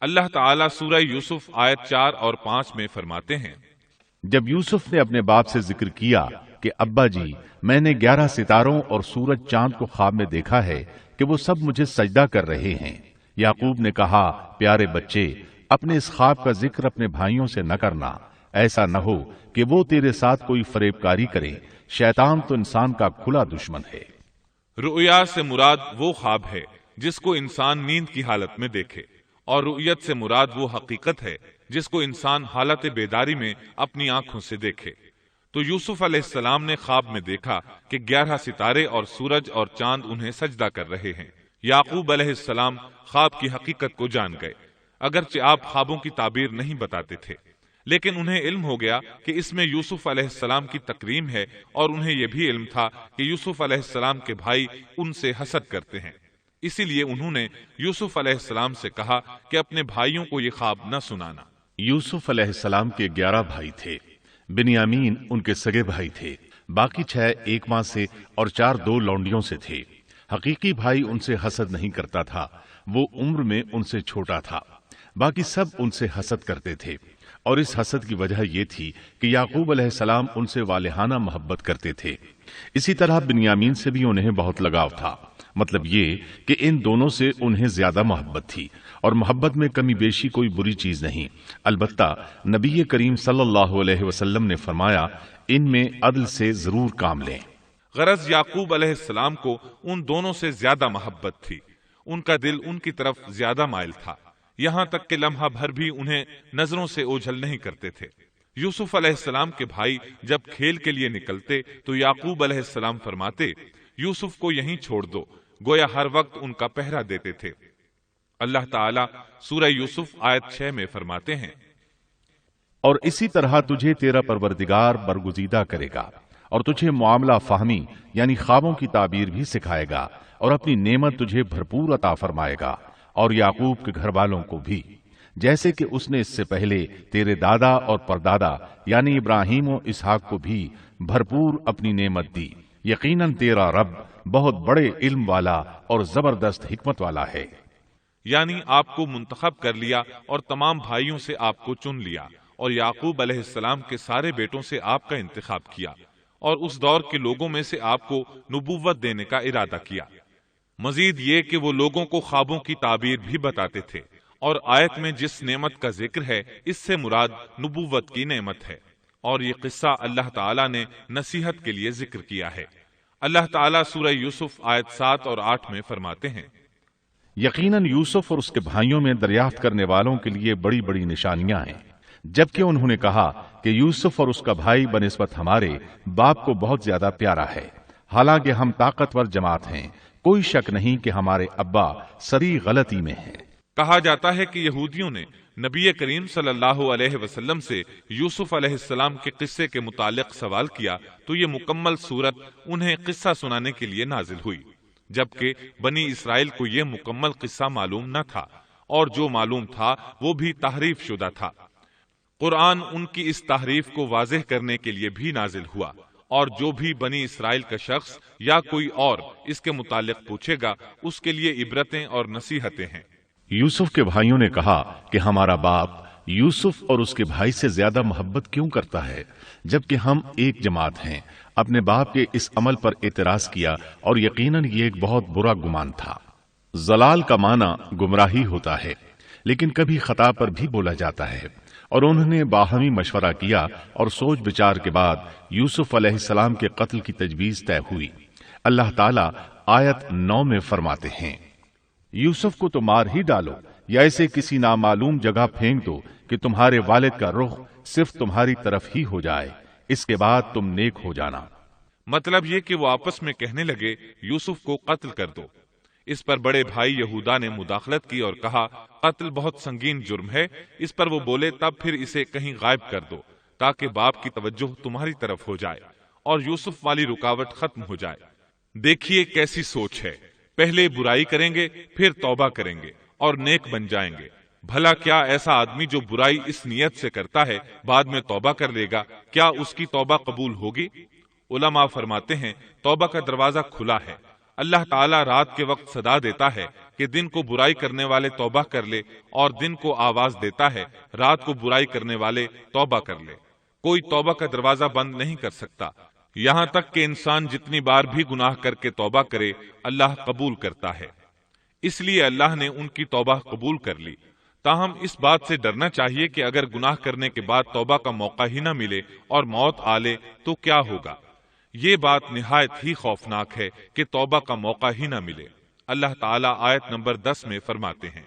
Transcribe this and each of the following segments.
اللہ تعالیٰ سورہ یوسف آیت 4 اور 5 میں فرماتے ہیں، جب یوسف نے اپنے باپ سے ذکر کیا کہ ابا جی، میں نے 11 ستاروں اور سورج چاند کو خواب میں دیکھا ہے کہ وہ سب مجھے سجدہ کر رہے ہیں، یعقوب نے کہا، پیارے بچے، اپنے اس خواب کا ذکر اپنے بھائیوں سے نہ کرنا، ایسا نہ ہو کہ وہ تیرے ساتھ کوئی فریب کاری کرے، شیطان تو انسان کا کھلا دشمن ہے۔ رؤیا سے مراد وہ خواب ہے جس کو انسان نیند کی حالت میں دیکھے، اور رؤیت سے مراد وہ حقیقت ہے جس کو انسان حالت بیداری میں اپنی آنکھوں سے دیکھے۔ تو یوسف علیہ السلام نے خواب میں دیکھا کہ 11 ستارے اور سورج اور چاند انہیں سجدہ کر رہے ہیں۔ یعقوب علیہ السلام خواب کی حقیقت کو جان گئے، اگرچہ آپ خوابوں کی تعبیر نہیں بتاتے تھے، لیکن انہیں علم ہو گیا کہ اس میں یوسف علیہ السلام کی تکریم ہے، اور انہیں یہ بھی علم تھا کہ یوسف علیہ السلام کے بھائی ان سے حسد کرتے ہیں، اسی لیے انہوں نے یوسف علیہ السلام سے کہا کہ اپنے بھائیوں کو یہ خواب نہ سنانا۔ یوسف علیہ السلام کے 11 بھائی تھے، بنیامین ان کے سگے بھائی تھے، باقی 6 ایک ماں سے اور 4 2 لونڈیوں سے تھے۔ حقیقی بھائی ان سے حسد نہیں کرتا تھا، وہ عمر میں ان سے چھوٹا تھا، باقی سب ان سے حسد کرتے تھے، اور اس حسد کی وجہ یہ تھی کہ یعقوب علیہ السلام ان سے والہانہ محبت کرتے تھے۔ اسی طرح بنیامین سے بھی انہیں بہت لگاؤ تھا، مطلب یہ کہ ان دونوں سے انہیں زیادہ محبت تھی، اور محبت میں کمی بیشی کوئی بری چیز نہیں، البتہ نبی کریم صلی اللہ علیہ وسلم نے فرمایا، ان میں عدل سے ضرور کام لیں۔ غرض یعقوب علیہ السلام کو ان دونوں سے زیادہ محبت تھی، ان کا دل ان کی طرف زیادہ مائل تھا، یہاں تک کہ لمحہ بھر بھی انہیں نظروں سے اوجھل نہیں کرتے تھے۔ یوسف علیہ السلام کے بھائی جب کھیل کے لیے نکلتے تو یعقوب علیہ السلام فرماتے، یوسف کو یہیں چھوڑ دو، گویا ہر وقت ان کا پہرا دیتے تھے۔ اللہ تعالیٰ سورہ یوسف آیت 6 میں فرماتے ہیں، اور اسی طرح تجھے تیرا پروردگار برگزیدہ کرے گا، اور تجھے معاملہ فہمی یعنی خوابوں کی تعبیر بھی سکھائے گا، اور اپنی نعمت تجھے بھرپور عطا فرمائے گا، اور یعقوب کے گھر والوں کو بھی، جیسے کہ اس نے اس سے پہلے تیرے دادا اور پردادا یعنی ابراہیم و اسحاق کو بھی بھرپور اپنی نعمت دی۔ یقیناً تیرا رب بہت بڑے علم والا اور زبردست حکمت والا ہے۔ یعنی آپ کو منتخب کر لیا اور تمام بھائیوں سے آپ کو چن لیا، اور یعقوب علیہ السلام کے سارے بیٹوں سے آپ کا انتخاب کیا، اور اس دور کے لوگوں میں سے آپ کو نبوت دینے کا ارادہ کیا۔ مزید یہ کہ وہ لوگوں کو خوابوں کی تعبیر بھی بتاتے تھے، اور آیت میں جس نعمت کا ذکر ہے اس سے مراد نبوت کی نعمت ہے، اور یہ قصہ اللہ تعالیٰ نے نصیحت کے لیے ذکر کیا ہے۔ اللہ تعالیٰ سورہ یوسف آیت 7 اور 8 میں فرماتے ہیں، یقیناً یوسف اور اس کے بھائیوں میں دریافت کرنے والوں کے لیے بڑی بڑی نشانیاں ہیں، جبکہ انہوں نے کہا کہ یوسف اور اس کا بھائی بنسبت ہمارے باپ کو بہت زیادہ پیارا ہے، حالانکہ ہم طاقتور جماعت ہیں، کوئی شک نہیں کہ ہمارے ابا سری غلطی میں ہیں۔ کہا جاتا ہے کہ یہودیوں نے نبی کریم صلی اللہ علیہ وسلم سے یوسف علیہ السلام کے قصے کے متعلق سوال کیا تو یہ مکمل صورت انہیں قصہ سنانے کے لیے نازل ہوئی، جبکہ بنی اسرائیل کو یہ مکمل قصہ معلوم نہ تھا، اور جو معلوم تھا وہ بھی تحریف شدہ تھا۔ قرآن ان کی اس تحریف کو واضح کرنے کے لیے بھی نازل ہوا، اور جو بھی بنی اسرائیل کا شخص یا کوئی اور اس کے متعلق پوچھے گا اس کے لیے عبرتیں اور نصیحتیں ہیں۔ یوسف کے بھائیوں نے کہا کہ ہمارا باپ یوسف اور اس کے بھائی سے زیادہ محبت کیوں کرتا ہے، جبکہ ہم ایک جماعت ہیں۔ اپنے باپ کے اس عمل پر اعتراض کیا، اور یقیناً یہ ایک بہت برا گمان تھا۔ ضلال کا معنی گمراہی ہوتا ہے، لیکن کبھی خطا پر بھی بولا جاتا ہے، اور انہوں نے باہمی مشورہ کیا اور سوچ بچار کے بعد یوسف علیہ السلام کے قتل کی تجویز طے ہوئی۔ اللہ تعالیٰ آیت 9 میں فرماتے ہیں، یوسف کو تو مار ہی ڈالو یا اسے کسی نامعلوم جگہ پھینک دو کہ تمہارے والد کا رخ صرف تمہاری طرف ہی ہو جائے، اس کے بعد تم نیک ہو جانا۔ مطلب یہ کہ وہ آپس میں کہنے لگے یوسف کو قتل کر دو۔ اس پر بڑے بھائی یہودا نے مداخلت کی اور کہا، قتل بہت سنگین جرم ہے۔ اس پر وہ بولے، تب پھر اسے کہیں غائب کر دو تاکہ باپ کی توجہ تمہاری طرف ہو جائے اور یوسف والی رکاوٹ ختم ہو جائے۔ دیکھیے کیسی سوچ ہے، پہلے برائی کریں گے پھر توبہ کریں گے اور نیک بن جائیں گے۔ بھلا کیا ایسا آدمی جو برائی اس نیت سے کرتا ہے بعد میں توبہ کر لے گا، کیا اس کی توبہ قبول ہوگی؟ علماء فرماتے ہیں توبہ کا دروازہ کھلا ہے، اللہ تعالیٰ رات کے وقت صدا دیتا ہے کہ دن کو برائی کرنے والے توبہ کر لے، اور دن کو آواز دیتا ہے رات کو برائی کرنے والے توبہ کر لے۔ کوئی توبہ کا دروازہ بند نہیں کر سکتا، یہاں تک کہ انسان جتنی بار بھی گناہ کر کے توبہ کرے اللہ قبول کرتا ہے۔ اس لیے اللہ نے ان کی توبہ قبول کر لی۔ تاہم اس بات سے ڈرنا چاہیے کہ اگر گناہ کرنے کے بعد توبہ کا موقع ہی نہ ملے اور موت آ لے تو کیا ہوگا؟ یہ بات نہایت ہی خوفناک ہے کہ توبہ کا موقع ہی نہ ملے۔ اللہ تعالیٰ آیت نمبر 10 میں فرماتے ہیں،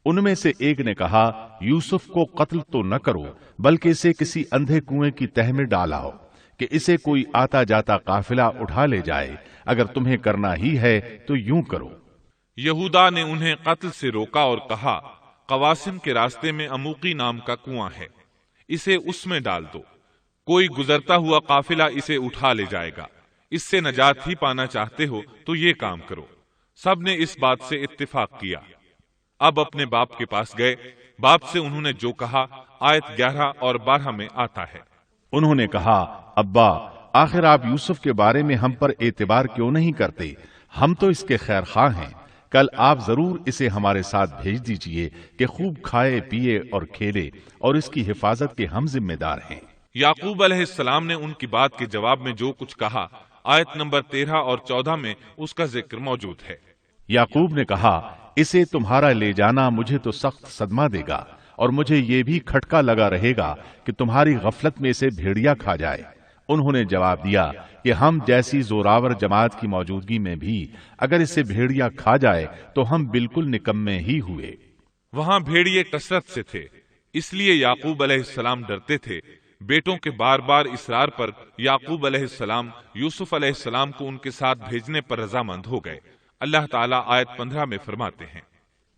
ان میں سے ایک نے کہا، یوسف کو قتل تو نہ کرو بلکہ اسے کسی اندھے کنویں کی تہ میں ڈالاؤ کہ اسے کوئی آتا جاتا قافلہ اٹھا لے جائے، اگر تمہیں کرنا ہی ہے تو یوں کرو۔ یہودا نے انہیں قتل سے روکا اور کہا، قواسم کے راستے میں اموقی نام کا کنواں ہے، اسے اس میں ڈال دو، کوئی گزرتا ہوا قافلہ اسے اٹھا لے جائے گا، اس سے نجات ہی پانا چاہتے ہو تو یہ کام کرو۔ سب نے اس بات سے اتفاق کیا۔ اب اپنے باپ کے پاس گئے، باپ سے انہوں نے جو کہا آیت 11 اور 12 میں آتا ہے۔ انہوں نے کہا، ابا، آخر آپ یوسف کے بارے میں ہم پر اعتبار کیوں نہیں کرتے؟ ہم تو اس کے خیر خواہ ہیں، کل آپ ضرور اسے ہمارے ساتھ بھیج دیجئے کہ خوب کھائے پیے اور کھیلے، اور اس کی حفاظت کے ہم ذمہ دار ہیں۔ یعقوب علیہ السلام نے ان کی بات کے جواب میں جو کچھ کہا آیت نمبر 13 اور 14 میں اس کا ذکر موجود ہے۔ یعقوب نے کہا، اسے تمہارا لے جانا مجھے تو سخت صدمہ دے گا، اور مجھے یہ بھی کھٹکا لگا رہے گا کہ تمہاری غفلت میں اسے بھیڑیا کھا جائے۔ انہوں نے جواب دیا کہ ہم جیسی زوراور جماعت کی موجودگی میں بھی اگر اسے بھیڑیا کھا جائے تو ہم بالکل نکمے ہی ہوئے۔ وہاں بھیڑیے کثرت سے تھے، اس لیے یعقوب علیہ السلام ڈرتے تھے۔ بیٹوں کے بار بار اصرار پر یعقوب علیہ السلام یوسف علیہ السلام کو ان کے ساتھ بھیجنے پر رضامند ہو گئے۔ اللہ تعالیٰ آیت 15 میں فرماتے ہیں،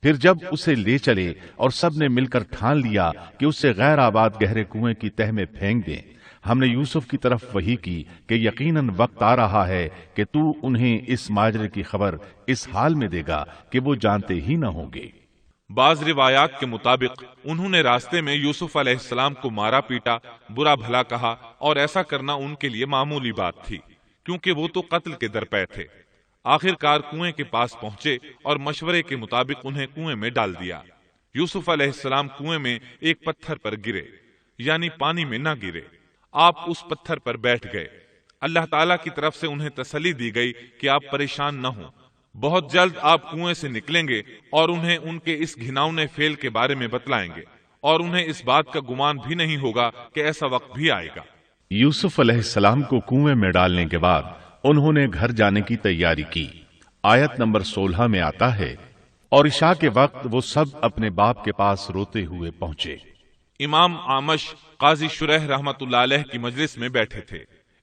پھر جب اسے لے چلے اور سب نے مل کر ٹھان لیا کہ اسے غیر آباد گہرے کنویں کی تہ میں پھینک دیں، ہم نے یوسف کی طرف وحی کی کہ یقیناً وقت آ رہا ہے کہ تو انہیں اس ماجرے کی خبر اس حال میں دے گا کہ وہ جانتے ہی نہ ہوں گے۔ بعض روایات کے مطابق انہوں نے راستے میں یوسف علیہ السلام کو مارا پیٹا، برا بھلا کہا، اور ایسا کرنا ان کے لیے معمولی بات تھی کیونکہ وہ تو قتل کے درپے تھے۔ آخر کار کنویں کے پاس پہنچے اور مشورے کے مطابق انہیں کنویں میں ڈال دیا۔ یوسف علیہ السلام کنویں میں ایک پتھر پر گرے، یعنی پانی میں نہ گرے، آپ اس پتھر پر بیٹھ گئے۔ اللہ تعالیٰ کی طرف سے انہیں تسلی دی گئی کہ آپ پریشان نہ ہوں، بہت جلد آپ کنویں سے نکلیں گے اور انہیں ان کے اس گھناؤنے فعل کے بارے میں بتلائیں گے، اور انہیں اس بات کا گمان بھی نہیں ہوگا کہ ایسا وقت بھی آئے گا۔ یوسف علیہ السلام کو کنویں میں ڈالنے کے بعد انہوں نے گھر جانے کی تیاری کی۔ آیت نمبر 16 میں آتا ہے، اور عشاء کے وقت وہ سب اپنے باپ کے پاس روتے ہوئے پہنچے۔ امام عامش قاضی شریح رحمت اللہ علیہ کی مجلس میں بیٹھے تھے۔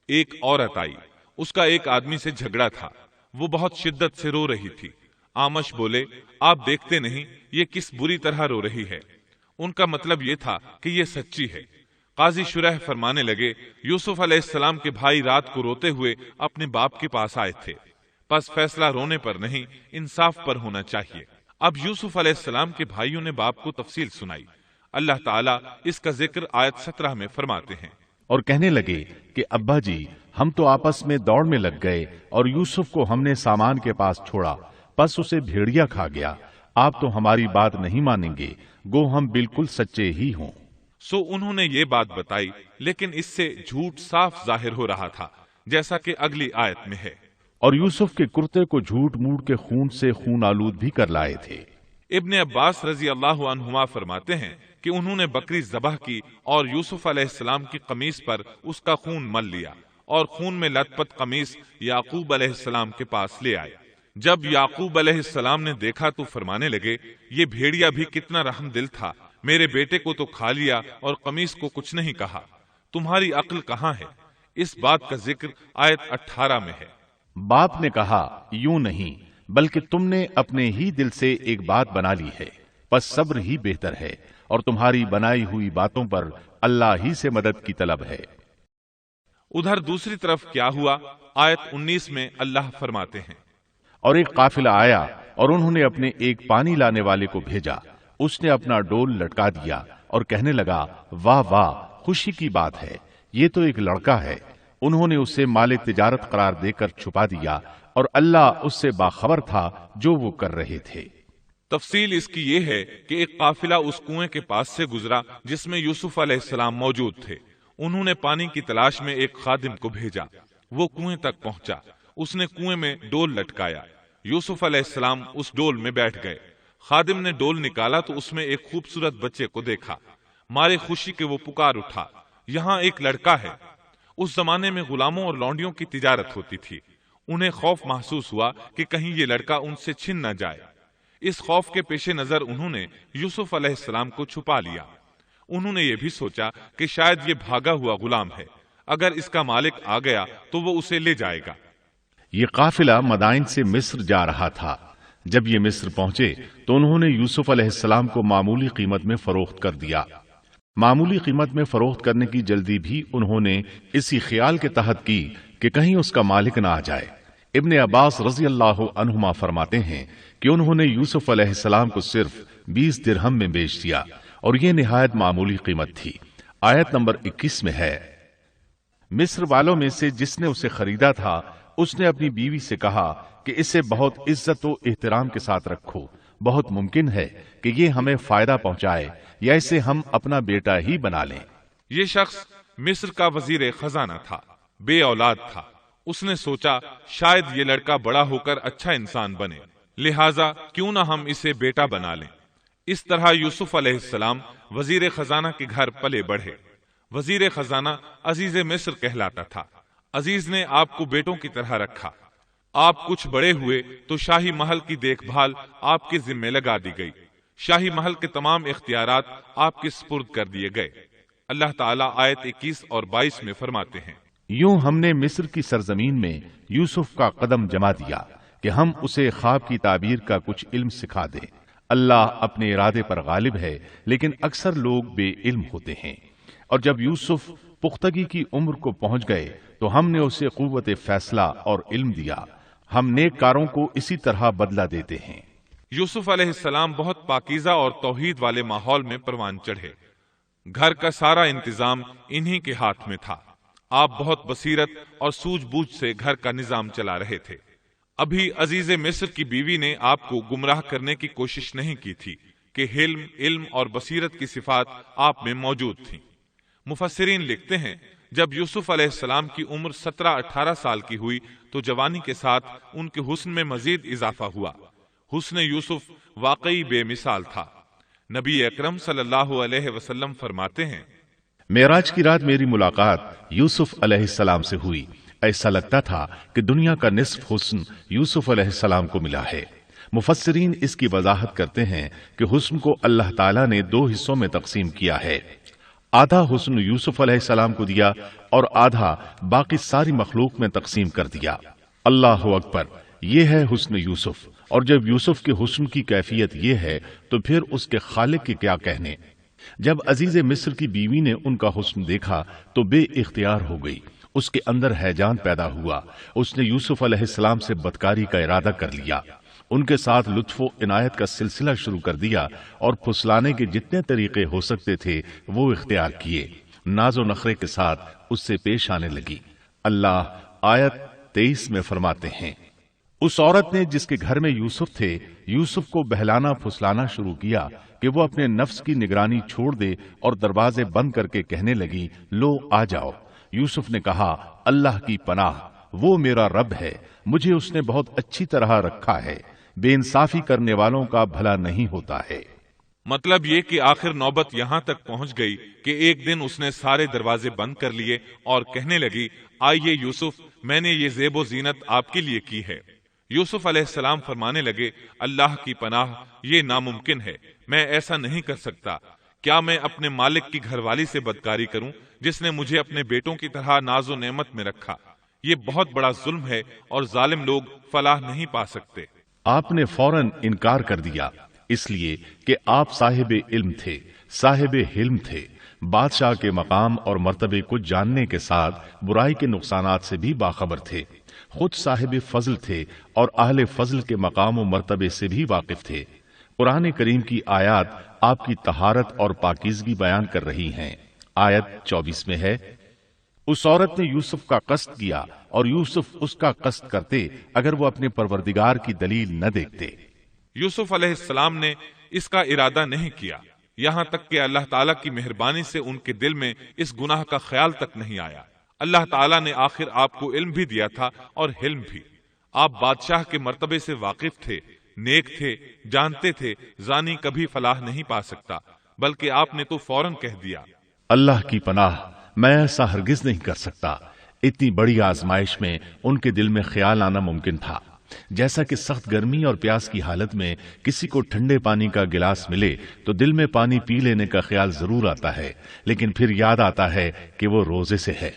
ایک عورت آئی، اس کا ایک آدمی سے جھگڑا تھا، وہ بہت شدت سے رو رہی تھی۔ عامش بولے، آپ دیکھتے نہیں یہ کس بری طرح رو رہی ہے؟ ان کا مطلب یہ تھا کہ یہ سچی ہے۔ قاضی شریح فرمانے لگے، یوسف علیہ السلام کے بھائی رات کو روتے ہوئے اپنے باپ کے پاس آئے تھے، پس فیصلہ رونے پر نہیں انصاف پر ہونا چاہیے۔ اب یوسف علیہ السلام کے بھائیوں نے باپ کو تفصیل سنائی۔ اللہ تعالیٰ اس کا ذکر آیت 17 میں فرماتے ہیں، اور کہنے لگے کہ ابا جی، ہم تو آپس میں دوڑ میں لگ گئے اور یوسف کو ہم نے سامان کے پاس چھوڑا، پس اسے بھیڑیا کھا گیا۔ آپ تو ہماری بات نہیں مانیں گے، گو ہم بالکل سچے ہی ہوں۔ سو انہوں نے یہ بات بتائی، لیکن اس سے جھوٹ صاف ظاہر ہو رہا تھا، جیسا کہ اگلی آیت میں ہے، اور یوسف کے کرتے کو جھوٹ موڑ کے خون سے خون آلود بھی کر لائے تھے۔ ابن عباس رضی اللہ عنہما فرماتے ہیں کہ انہوں نے بکری ذبح کی اور یوسف علیہ السلام کی قمیص پر اس کا خون مل لیا، اور خون میں لت پت قمیص یعقوب علیہ السلام کے پاس لے آئے۔ جب یعقوب علیہ السلام نے دیکھا تو فرمانے لگے، یہ بھیڑیا بھی کتنا رحم دل تھا، میرے بیٹے کو تو کھا لیا اور قمیص کو کچھ نہیں کہا، تمہاری عقل کہاں ہے؟ اس بات کا ذکر آیت 18 میں ہے۔ باپ نے کہا، یوں نہیں، بلکہ تم نے اپنے ہی دل سے ایک بات بنا لی ہے، پس صبر ہی بہتر ہے، اور تمہاری بنائی ہوئی باتوں پر اللہ ہی سے مدد کی طلب ہے۔ ادھر دوسری طرف کیا ہوا؟ آیت 19 میں اللہ فرماتے ہیں، اور ایک قافلہ آیا اور انہوں نے اپنے ایک پانی لانے والے کو بھیجا، اس نے اپنا ڈول لٹکا دیا اور کہنے لگا، واہ واہ، خوشی کی بات ہے، یہ تو ایک لڑکا ہے۔ انہوں نے اسے مال تجارت قرار دے کر چھپا دیا اور اللہ اس سے باخبر تھا جو وہ کر رہے تھے۔ تفصیل اس کی یہ ہے کہ ایک قافلہ اس کنویں کے پاس سے گزرا جس میں یوسف علیہ السلام موجود تھے۔ انہوں نے پانی کی تلاش میں ایک خادم کو بھیجا۔ وہ کنویں تک پہنچا، اس نے کنویں میں ڈول لٹکایا۔ یوسف علیہ السلام اس ڈول میں بیٹھ گئے۔ خادم نے ڈول نکالا تو اس میں ایک خوبصورت بچے کو دیکھا۔ مارے خوشی کے وہ پکار اٹھا، یہاں ایک لڑکا ہے۔ اس زمانے میں غلاموں اور لونڈیوں کی تجارت ہوتی تھی۔ انہیں خوف محسوس ہوا کہ کہیں یہ لڑکا ان سے چھن نہ جائے۔ اس خوف کے پیش نظر انہوں نے یوسف علیہ السلام کو چھپا لیا۔ انہوں نے یہ بھی سوچا کہ شاید یہ بھاگا ہوا غلام ہے، اگر اس کا مالک آ گیا تو وہ اسے لے جائے گا۔ یہ قافلہ مدائن سے مصر جا رہا تھا۔ جب یہ مصر پہنچے تو انہوں نے یوسف علیہ السلام کو معمولی قیمت میں فروخت کر دیا۔ معمولی قیمت میں فروخت کرنے کی جلدی بھی انہوں نے اسی خیال کے تحت کی کہ کہیں اس کا مالک نہ آ جائے۔ ابن عباس رضی اللہ عنہما فرماتے ہیں کہ انہوں نے یوسف علیہ السلام کو صرف 20 درہم میں بیچ دیا، اور یہ نہایت معمولی قیمت تھی۔ آیت نمبر 21 میں ہے، مصر والوں میں سے جس نے اسے خریدا تھا اس نے اپنی بیوی سے کہا کہ اسے بہت عزت و احترام کے ساتھ رکھو، بہت ممکن ہے کہ یہ ہمیں فائدہ پہنچائے یا اسے ہم اپنا بیٹا ہی بنا لیں۔ یہ شخص مصر کا وزیر خزانہ تھا، بے اولاد تھا۔ اس نے سوچا شاید یہ لڑکا بڑا ہو کر اچھا انسان بنے، لہٰذا کیوں نہ ہم اسے بیٹا بنا لیں۔ اس طرح یوسف علیہ السلام وزیر خزانہ کے گھر پلے بڑھے۔ وزیر خزانہ عزیز مصر کہلاتا تھا۔ عزیز نے آپ کو بیٹوں کی طرح رکھا۔ آپ کچھ بڑے ہوئے تو شاہی محل کی دیکھ بھال آپ کے ذمے لگا دی گئی۔ شاہی محل کے تمام اختیارات آپ کے سپرد کر دیے گئے۔ اللہ تعالیٰ آیت 21 اور 22 میں فرماتے ہیں، یوں ہم نے مصر کی سرزمین میں یوسف کا قدم جما دیا کہ ہم اسے خواب کی تعبیر کا کچھ علم سکھا دیں۔ اللہ اپنے ارادے پر غالب ہے، لیکن اکثر لوگ بے علم ہوتے ہیں۔ اور جب یوسف پختگی کی عمر کو پہنچ گئے تو ہم نے اسے قوت فیصلہ اور علم دیا۔ ہم نیک کاروں کو اسی طرح بدلہ دیتے ہیں۔ یوسف علیہ السلام بہت پاکیزہ اور توحید والے ماحول میں پروان چڑھے۔ گھر کا سارا انتظام انہی کے ہاتھ میں تھا۔ آپ بہت بصیرت اور سوجھ بوجھ سے گھر کا نظام چلا رہے تھے۔ ابھی عزیز مصر کی بیوی نے آپ کو گمراہ کرنے کی کوشش نہیں کی تھی کہ حلم، علم اور بصیرت کی صفات آپ میں موجود تھیں۔ مفسرین لکھتے ہیں جب یوسف علیہ السلام کی عمر 17-18 سال کی ہوئی تو جوانی کے ساتھ ان کے حسن میں مزید اضافہ ہوا۔ حسن یوسف واقعی بے مثال تھا۔ نبی اکرم صلی اللہ علیہ وسلم فرماتے ہیں، معراج کی رات میری ملاقات یوسف علیہ السلام سے ہوئی۔ ایسا لگتا تھا کہ دنیا کا نصف حسن یوسف علیہ السلام کو ملا ہے۔ مفسرین اس کی وضاحت کرتے ہیں کہ حسن کو اللہ تعالیٰ نے 2 حصوں میں تقسیم کیا ہے۔ آدھا حسن یوسف علیہ السلام کو دیا اور آدھا باقی ساری مخلوق میں تقسیم کر دیا۔ اللہ اکبر، یہ ہے حسن یوسف۔ اور جب یوسف کے حسن کی کیفیت یہ ہے تو پھر اس کے خالق کے کیا کہنے۔ جب عزیز مصر کی بیوی نے ان کا حسن دیکھا تو بے اختیار ہو گئی۔ اس کے اندر ہیجان پیدا ہوا۔ اس نے یوسف علیہ السلام سے بدکاری کا ارادہ کر لیا۔ ان کے ساتھ لطف و عنایت کا سلسلہ شروع کر دیا اور پھسلانے کے جتنے طریقے ہو سکتے تھے وہ اختیار کیے۔ ناز و نخرے کے ساتھ اس سے پیش آنے لگی۔ اللہ آیت 23 میں فرماتے ہیں، اس عورت نے جس کے گھر میں یوسف تھے یوسف کو بہلانا پھسلانا شروع کیا کہ وہ اپنے نفس کی نگرانی چھوڑ دے اور دروازے بند کر کے کہنے لگی، لو آ جاؤ۔ یوسف نے کہا، اللہ کی پناہ، وہ میرا رب ہے، مجھے اس نے بہت اچھی طرح رکھا ہے، بے انصافی کرنے والوں کا بھلا نہیں ہوتا ہے۔ مطلب یہ کہ آخر نوبت یہاں تک پہنچ گئی کہ ایک دن اس نے سارے دروازے بند کر لیے اور کہنے لگی، آئیے یوسف، میں نے یہ زیب و زینت آپ کے لیے کی ہے۔ یوسف علیہ السلام فرمانے لگے، اللہ کی پناہ، یہ ناممکن ہے، میں ایسا نہیں کر سکتا۔ کیا میں اپنے مالک کی گھر والی سے بدکاری کروں جس نے مجھے اپنے بیٹوں کی طرح ناز و نعمت میں رکھا؟ یہ بہت بڑا ظلم ہے اور ظالم لوگ فلاح نہیں پا سکتے۔ آپ نے فوراً انکار کر دیا، اس لیے کہ آپ صاحب علم تھے، صاحب حلم تھے، بادشاہ کے مقام اور مرتبے کو جاننے کے ساتھ برائی کے نقصانات سے بھی باخبر تھے، خود صاحب فضل تھے اور اہل فضل کے مقام و مرتبے سے بھی واقف تھے۔ قرآن کریم کی آیات آپ کی طہارت اور پاکیزگی بیان کر رہی ہیں۔ آیت 24 میں ہے، اس عورت نے یوسف کا قصد کیا اور یوسف اس کا قصد کرتے اگر وہ اپنے پروردگار کی دلیل نہ دیکھتے۔ یوسف علیہ السلام نے اس کا ارادہ نہیں کیا، یہاں تک کہ اللہ تعالیٰ کی مہربانی سے ان کے دل میں اس گناہ کا خیال تک نہیں آیا۔ اللہ تعالیٰ نے آخر آپ کو علم بھی دیا تھا اور حلم بھی۔ آپ بادشاہ کے مرتبے سے واقف تھے، نیک تھے، جانتے تھے زانی کبھی فلاح نہیں پا سکتا، بلکہ آپ نے تو فوراً کہہ دیا۔ اللہ کی پناہ، میں ایسا ہرگز نہیں کر سکتا۔ اتنی بڑی آزمائش میں ان کے دل میں خیال آنا ممکن تھا، جیسا کہ سخت گرمی اور پیاس کی حالت میں کسی کو ٹھنڈے پانی کا گلاس ملے تو دل میں پانی پی لینے کا خیال ضرور آتا ہے، لیکن پھر یاد آتا ہے کہ وہ روزے سے ہے۔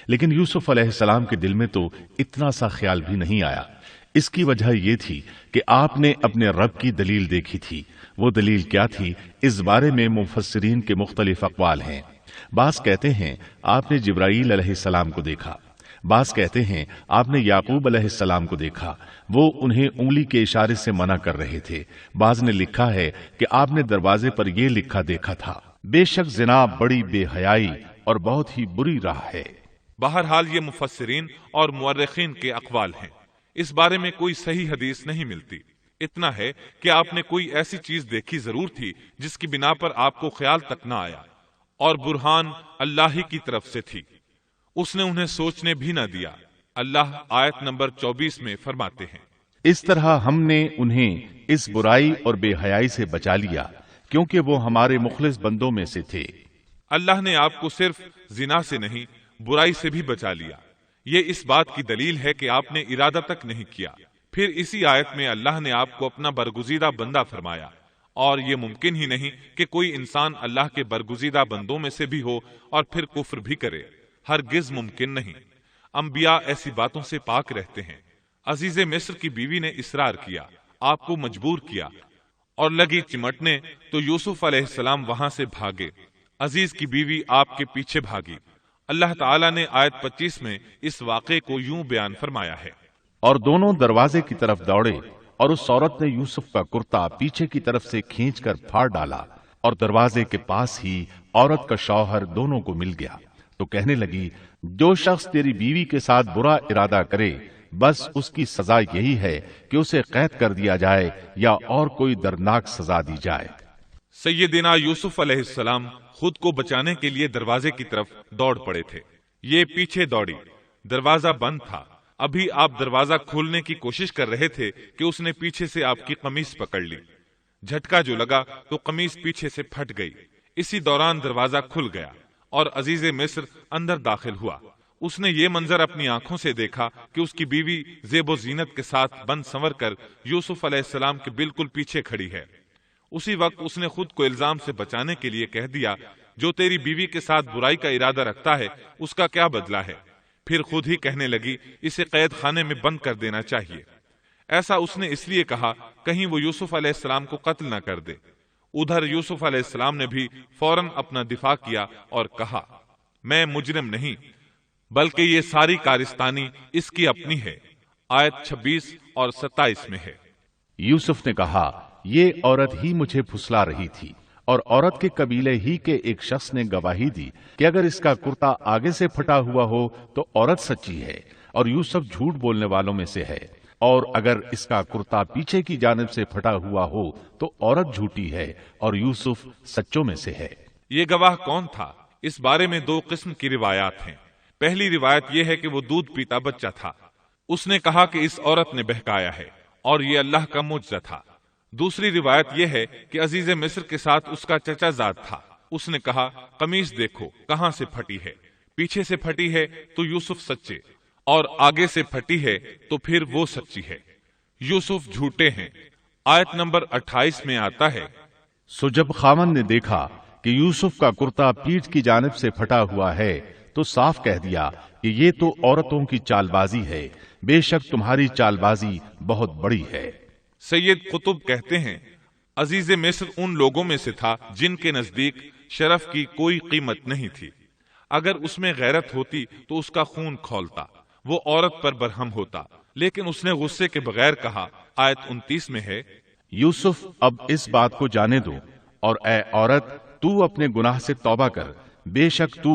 لیکن یوسف علیہ السلام کے دل میں تو اتنا سا خیال بھی نہیں آیا۔ اس کی وجہ یہ تھی کہ آپ نے اپنے رب کی دلیل دیکھی تھی۔ وہ دلیل کیا تھی، اس بارے میں مفسرین کے مختلف اقوال ہیں۔ بعض کہتے ہیں آپ نے جبرائیل علیہ السلام کو دیکھا، بعض کہتے ہیں آپ نے یعقوب علیہ السلام کو دیکھا، وہ انہیں انگلی کے اشارے سے منع کر رہے تھے۔ بعض نے لکھا ہے کہ آپ نے دروازے پر یہ لکھا دیکھا تھا، بے شک زنا بڑی بے حیائی اور بہت ہی بری راہ ہے۔ بہرحال یہ مفسرین اور مورخین کے اقوال ہیں، اس بارے میں کوئی صحیح حدیث نہیں ملتی۔ اتنا ہے کہ آپ نے کوئی ایسی چیز دیکھی ضرور تھی جس کی بنا پر آپ کو خیال تک نہ آیا، اور برہان اللہ ہی کی طرف سے تھی، اس نے انہیں سوچنے بھی نہ دیا۔ اللہ آیت نمبر 24 میں فرماتے ہیں، اس طرح ہم نے انہیں اس برائی اور بے حیائی سے بچا لیا کیونکہ وہ ہمارے مخلص بندوں میں سے تھے۔ اللہ نے آپ کو صرف زنا سے نہیں برائی سے بھی بچا لیا۔ یہ اس بات کی دلیل ہے کہ آپ نے ارادہ تک نہیں کیا۔ پھر اسی آیت میں اللہ نے آپ کو اپنا برگزیدہ بندہ فرمایا، اور یہ ممکن ہی نہیں کہ کوئی انسان اللہ کے برگزیدہ بندوں میں سے بھی ہو اور پھر کفر بھی کرے، ہرگز ممکن نہیں۔ انبیاء ایسی باتوں سے پاک رہتے ہیں۔ عزیز مصر کی بیوی نے اصرار کیا، آپ کو مجبور کیا اور لگی چمٹنے تو یوسف علیہ السلام وہاں سے بھاگے۔ عزیز کی بیوی آپ کے پیچھے بھاگی۔ اللہ تعالیٰ نے آیت 25 میں اس واقعے کو یوں بیان فرمایا ہے، اور دونوں دروازے کی طرف دوڑے اور اس عورت نے یوسف کا کرتا پیچھے کی طرف سے کھینچ کر پھاڑ ڈالا، اور دروازے کے پاس ہی عورت کا شوہر دونوں کو مل گیا تو کہنے لگی، جو شخص تیری بیوی کے ساتھ برا ارادہ کرے بس اس کی سزا یہی ہے کہ اسے قید کر دیا جائے یا اور کوئی دردناک سزا دی جائے۔ سیدنا یوسف علیہ السلام خود کو بچانے کے لیے دروازے کی طرف دوڑ پڑے تھے، یہ پیچھے دوڑی، دروازہ بند تھا۔ ابھی آپ دروازہ کھولنے کی کوشش کر رہے تھے کہ اس نے پیچھے سے آپ کی قمیص پکڑ لی۔ جھٹکا جو لگا تو قمیص پیچھے سے پھٹ گئی۔ اسی دوران دروازہ کھل گیا اور عزیز مصر اندر داخل ہوا۔ اس نے یہ منظر اپنی آنکھوں سے دیکھا کہ اس کی بیوی زیب و زینت کے ساتھ بند سنور کر یوسف علیہ السلام کے بالکل پیچھے کھڑی ہے۔ اسی وقت اس نے خود کو الزام سے بچانے کے لیے کہہ دیا، جو تیری بیوی کے ساتھ برائی کا ارادہ رکھتا ہے اس کا کیا بدلہ ہے؟ پھر خود ہی کہنے لگی، اسے قید خانے میں بند کر دینا چاہیے۔ ایسا اس نے اس لیے کہا کہیں وہ یوسف علیہ السلام کو قتل نہ کر دے۔ ادھر یوسف علیہ السلام نے بھی فوراً اپنا دفاع کیا اور کہا، میں مجرم نہیں، بلکہ یہ ساری کارستانی اس کی اپنی ہے۔ آیت 26 اور 27 میں ہے۔ یوسف نے کہا، یہ عورت ہی مجھے پھسلا رہی تھی، اور عورت کے قبیلے ہی کے ایک شخص نے گواہی دی کہ اگر اس کا کرتا آگے سے پھٹا ہوا ہو تو عورت سچی ہے اور یوسف جھوٹ بولنے والوں میں سے ہے، اور اگر اس کا کرتا پیچھے کی جانب سے پھٹا ہوا ہو تو عورت جھوٹی ہے اور یوسف سچوں میں سے ہے۔ یہ گواہ کون تھا؟ اس بارے میں دو قسم کی روایات ہیں۔ پہلی روایت یہ ہے کہ وہ دودھ پیتا بچہ تھا، اس نے کہا کہ اس عورت نے بہکایا ہے اور یہ اللہ کا معجزہ تھا۔ دوسری روایت یہ ہے کہ عزیز مصر کے ساتھ اس کا چچا زاد تھا، اس نے کہا، قمیص دیکھو کہاں سے پھٹی ہے، پیچھے سے پھٹی ہے تو یوسف سچے، اور آگے سے پھٹی ہے تو پھر وہ سچی ہے، یوسف جھوٹے ہیں۔ آیت نمبر 28 میں آتا ہے، سو جب خاوند نے دیکھا کہ یوسف کا کرتا پیٹھ کی جانب سے پھٹا ہوا ہے تو صاف کہہ دیا کہ یہ تو عورتوں کی چال بازی ہے، بے شک تمہاری چال بازی بہت بڑی ہے۔ سید قطب کہتے ہیں، عزیز مصر ان لوگوں میں سے تھا جن کے نزدیک شرف کی کوئی قیمت نہیں تھی۔ اگر اس میں غیرت ہوتی تو اس کا خون کھولتا، وہ عورت پر برہم ہوتا، لیکن اس نے غصے کے بغیر کہا۔ آیت 29 میں ہے، یوسف اب اس بات کو جانے دو، اور اے عورت تو اپنے گناہ سے توبہ کر، بے شک تو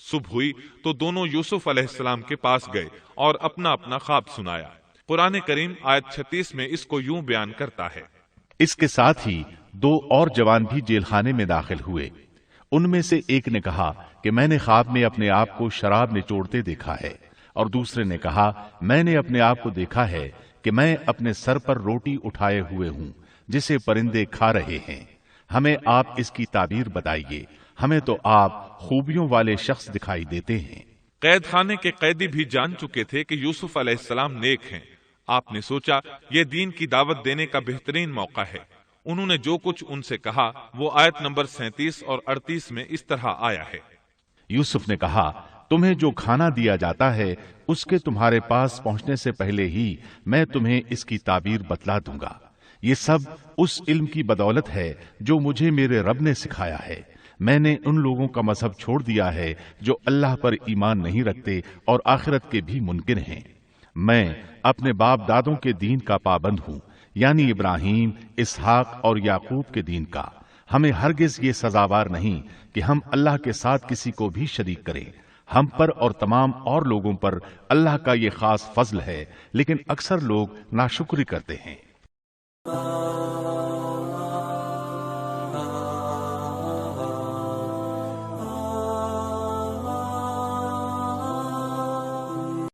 صبح ہوئی تو دونوں یوسف علیہ السلام کے پاس گئے اور اپنا اپنا خواب سنایا۔ قرآن کریم آیت 36 میں اس کو یوں بیان کرتا ہے، اس کے ساتھ ہی 2 اور جوان بھی جیل خانے میں داخل ہوئے۔ ان میں سے ایک نے کہا کہ میں نے خواب میں اپنے آپ کو شراب نچوڑتے دیکھا ہے، اور دوسرے نے کہا میں نے اپنے آپ کو دیکھا ہے کہ میں اپنے سر پر روٹی اٹھائے ہوئے ہوں جسے پرندے کھا رہے ہیں۔ ہمیں آپ اس کی تعبیر بتائیے، ہمیں تو آپ خوبیوں والے شخص دکھائی دیتے ہیں۔ قید خانے کے قیدی بھی جان چکے تھے کہ یوسف علیہ السلام نیک ہیں۔ آپ نے سوچا یہ دین کی دعوت دینے کا بہترین موقع ہے۔ انہوں نے جو کچھ ان سے کہا وہ آیت نمبر 37 اور 38 میں اس طرح آیا ہے۔ یوسف نے کہا تمہیں جو کھانا دیا جاتا ہے اس کے تمہارے پاس پہنچنے سے پہلے ہی میں تمہیں اس کی تعبیر بتلا دوں گا۔ یہ سب اس علم کی بدولت ہے جو مجھے میرے رب نے سکھایا ہے۔ میں نے ان لوگوں کا مذہب چھوڑ دیا ہے جو اللہ پر ایمان نہیں رکھتے اور آخرت کے بھی منکر ہیں۔ میں اپنے باپ دادوں کے دین کا پابند ہوں، یعنی ابراہیم، اسحاق اور یعقوب کے دین کا۔ ہمیں ہرگز یہ سزاوار نہیں کہ ہم اللہ کے ساتھ کسی کو بھی شریک کریں۔ ہم پر اور تمام اور لوگوں پر اللہ کا یہ خاص فضل ہے، لیکن اکثر لوگ ناشکری کرتے ہیں۔